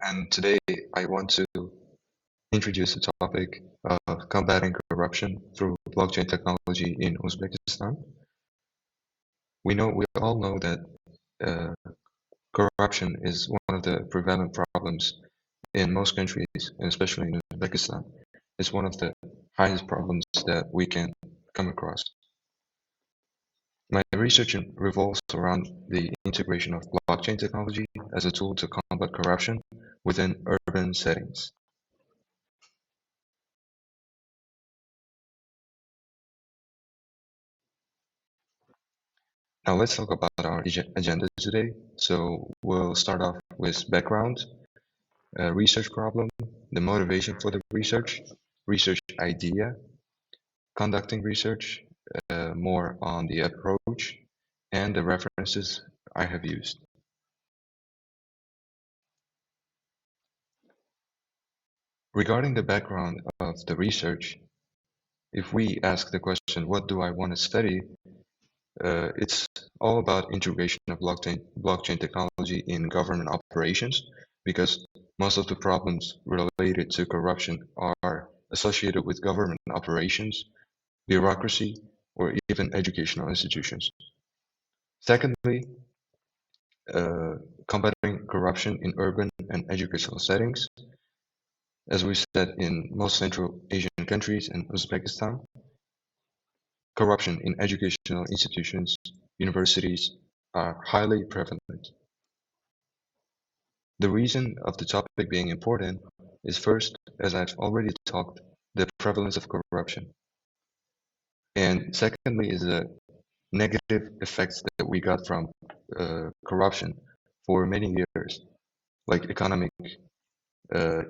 And today I want to introduce the topic of combating corruption through blockchain technology in Uzbekistan. We all know that uh, corruption is one of the prevalent problems in most countries, and especially in Uzbekistan. It's one of the highest problems that we can come across. My research revolves around the integration of blockchain technology as a tool to combat corruption within urban settings. Now let's talk about our agenda today. So we'll start off with background, research problem, the motivation for the research idea, conducting research, more on the approach, and the references I have used. Regarding the background of the research, if we ask the question, what do I want to study? It's all about integration of blockchain technology in government operations because most of the problems related to corruption are associated with government operations, bureaucracy, or even educational institutions. Secondly, uh, combating corruption in urban and educational settings. As we said, in most Central Asian countries and Uzbekistan, corruption in educational institutions, universities are highly prevalent. The reason of the topic being important is first, as I've already talked, the prevalence of corruption. And secondly is the negative effects that we got from corruption for many years, like economic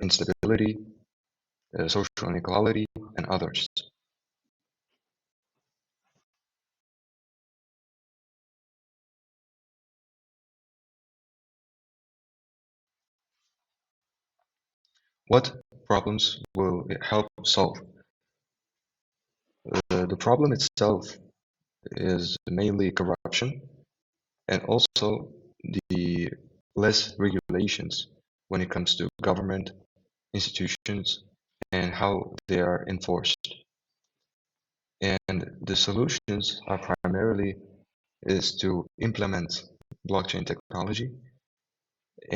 instability, social inequality, and others. What problems will it help solve? The problem itself is mainly corruption and also the less regulations when it comes to government institutions and how they are enforced. And the solutions are primarily is to implement blockchain technology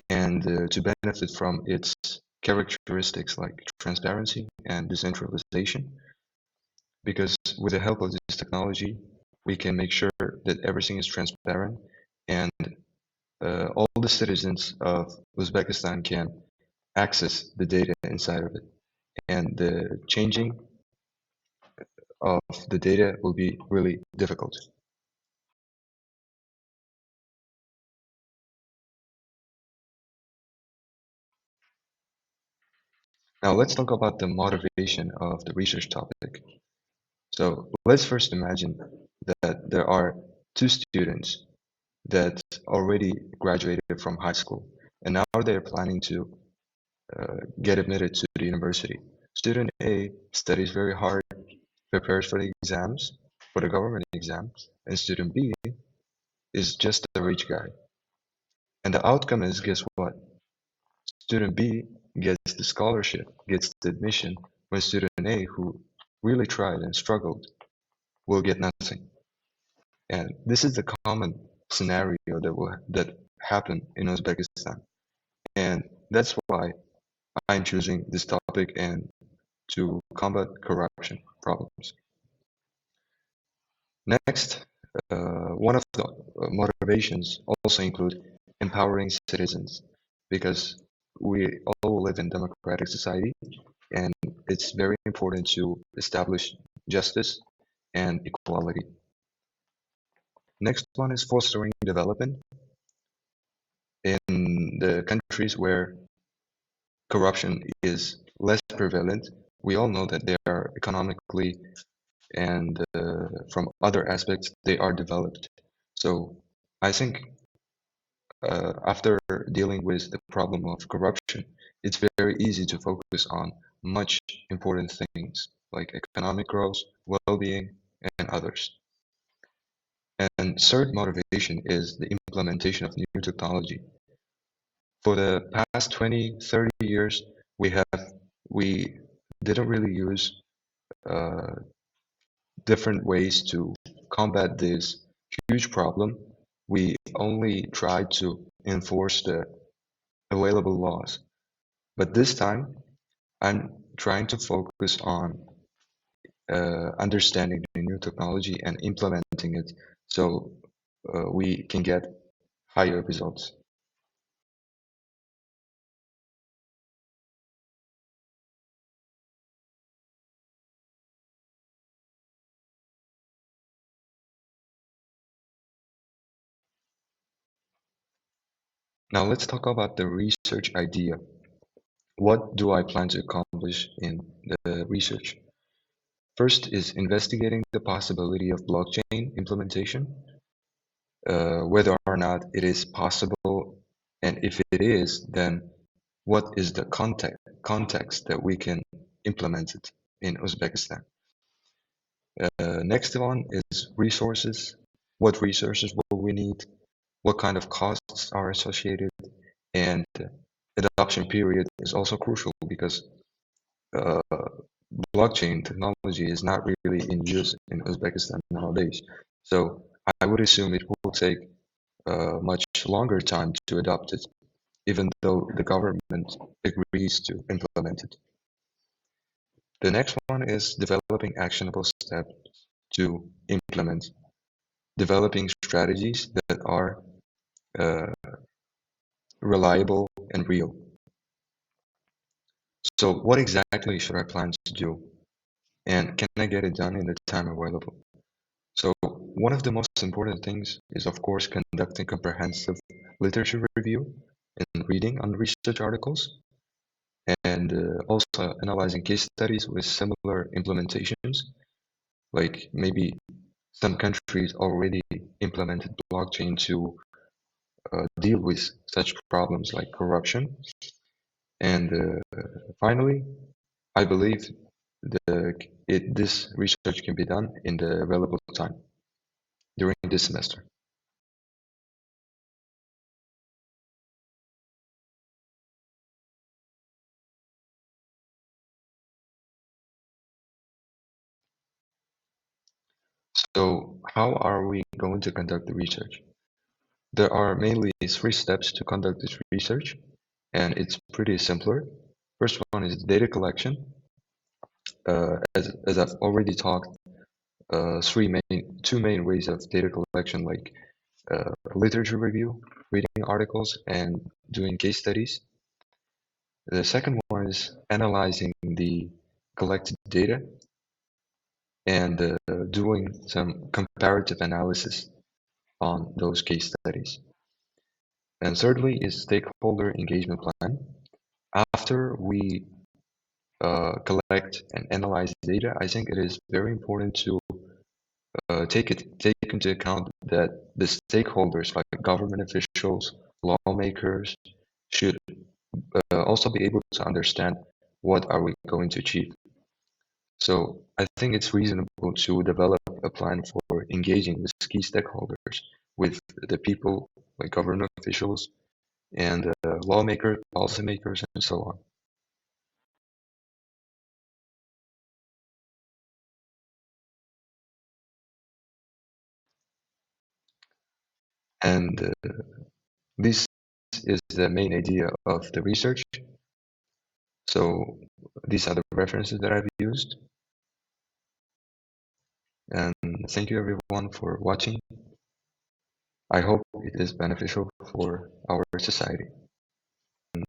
and to benefit from its characteristics like transparency and decentralization. Because with the help of this technology, we can make sure that everything is transparent and all the citizens of Uzbekistan can access the data inside of it. And the changing of the data will be really difficult. Now let's talk about the motivation of the research topic. So let's first imagine that there are two students that already graduated from high school and now they're planning to get admitted to the university. Student A studies very hard, prepares for the exams, for the government exams, and student B is just a rich guy. And the outcome is, guess what? Student B gets the scholarship, gets the admission, when student A, who really tried and struggled, will get nothing. And this is the common scenario that happen in Uzbekistan. And that's why I'm choosing this topic and to combat corruption problems. Next, one of the motivations also include empowering citizens because we all live in democratic society and it's very important to establish justice and equality. Next one is fostering development in the countries where corruption is less prevalent. We all know that they are economically and from other aspects they are developed. So I think after dealing with the problem of corruption, it's very easy to focus on much important things like economic growth, well-being, and others. And third motivation is the implementation of new technology. for the past 20, 30 years, we didn't really use uh, different ways to combat this huge problem. We only tried to enforce the available laws. But this time, I'm trying to focus on understanding the new technology and implementing it so we can get higher results. Now let's talk about the research idea. What do I plan to accomplish in the research? First is investigating the possibility of blockchain implementation, whether or not it is possible, and if it is, then what is the context that we can implement it in Uzbekistan. Next one is resources. What resources will we need? What kind of costs are associated? And adoption period is also crucial because uh, blockchain technology is not really in use in Uzbekistan nowadays. So I would assume it will take much longer time to adopt it, even though the government agrees to implement it. The next one is developing actionable steps to implement, developing strategies that are uh, reliable and real. So what exactly should I plan to do? And can I get it done in the time available? So one of the most important things is, of course, conducting comprehensive literature review and reading on research articles, and also analyzing case studies with similar implementations, like maybe some countries already implemented blockchain to deal with such problems like corruption. And finally, I believe this research can be done in the available time during this semester. So how are we going to conduct the research? There are mainly three steps to conduct this research, and it's pretty simpler. First one is data collection. As I've already talked, two main ways of data collection, like literature review, reading articles, and doing case studies. The second one is analyzing the collected data and doing some comparative analysis on those case studies. And thirdly is stakeholder engagement plan. After we collect and analyze data, I think it is very important to take into account that the stakeholders, like government officials, lawmakers, should also be able to understand what are we going to achieve. So I think it's reasonable to develop a plan for engaging with key stakeholders, with the people, like government officials and lawmakers, policymakers, and so on. And this is the main idea of the research. So these are the references that I've used. And thank you everyone for watching. I hope it is beneficial for our society.